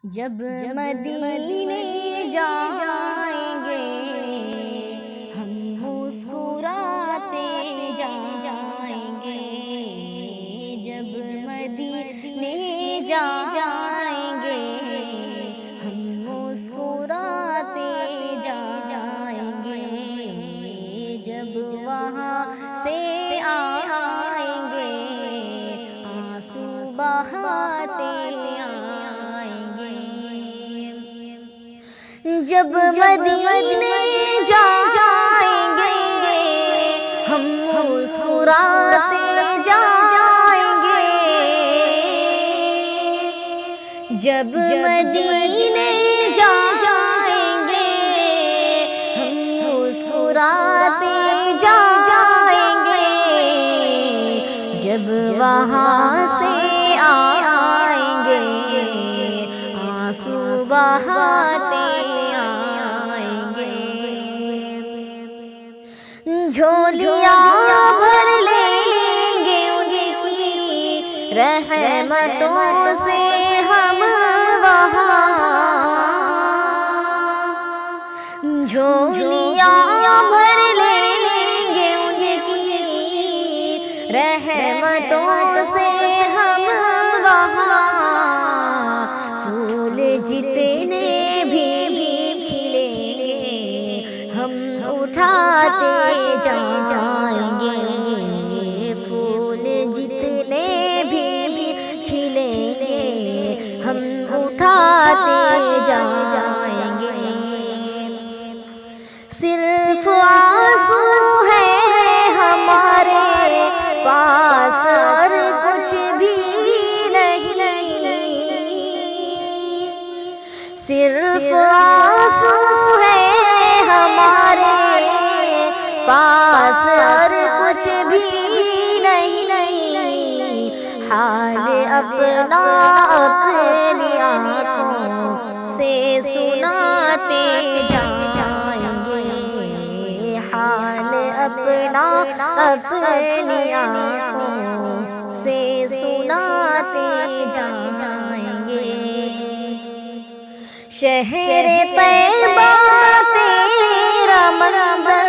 جب مدینے جائیں گے ہم مسکراتے جائیں گے، جب مدینے جائیں گے ہم مسکراتے جائیں گے، جب وہاں سے آئیں گے آنسو بہاتے آئیں گے، جب مدینے جائیں گے ہم مسکراتے جائیں گے، جب مدینے جائیں گے ہم مسکراتے جائیں گے، جب وہاں سے آئیں گے آنسو بہاتے آئیں گے، جھولیاں بھر لیں گے ان کی رحمتوں سے ہم وہاں، جھولیاں بھر لیں گے ان کی رحمتوں سے ہم وہاں، پھول جتنے بھی کھلیں گے ہم اٹھاتے جائیں گے، پھول جتنے بھی کھلیں گے ہم اٹھاتے جائیں گے، صرف آنسو ہے ہمارے پاس اور کچھ بھی نہیں، صرف آنسو ہے ہمارے پاس اور کچھ بھی نہیں، حال اپنا اپنی آنکھوں سے سناتے جائیں گے، حال اپنا اپنی آنکھوں سے سناتے جائیں گے، شہر طیبہ تیرا منظر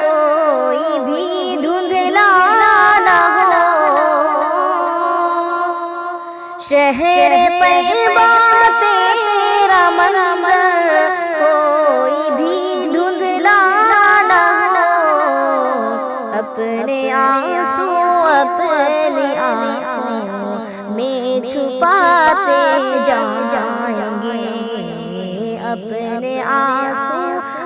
کوئی بھی دھندلا نہ ہو، شہر طیبہ تیرا منظر کوئی بھی دھندلا نہ ہو، اپنے آنسو اپنی آنکھوں میں چھپاتے جائیں گے، اپنے آنسو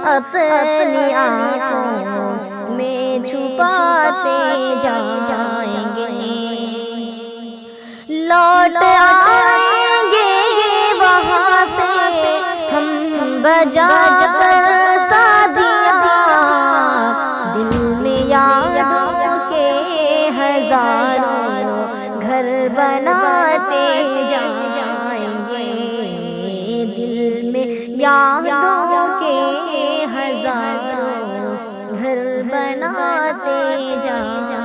اپنی آنکھوں میں چھپاتے جائیں گے، لوٹ آئیں گے وہاں سے ہم بجا کر شادیاں، دل میں یادوں کے ہزاروں گھر بناتے جائیں گے، دل میں یادوں کے ہزاروں گھر بناتے جائیں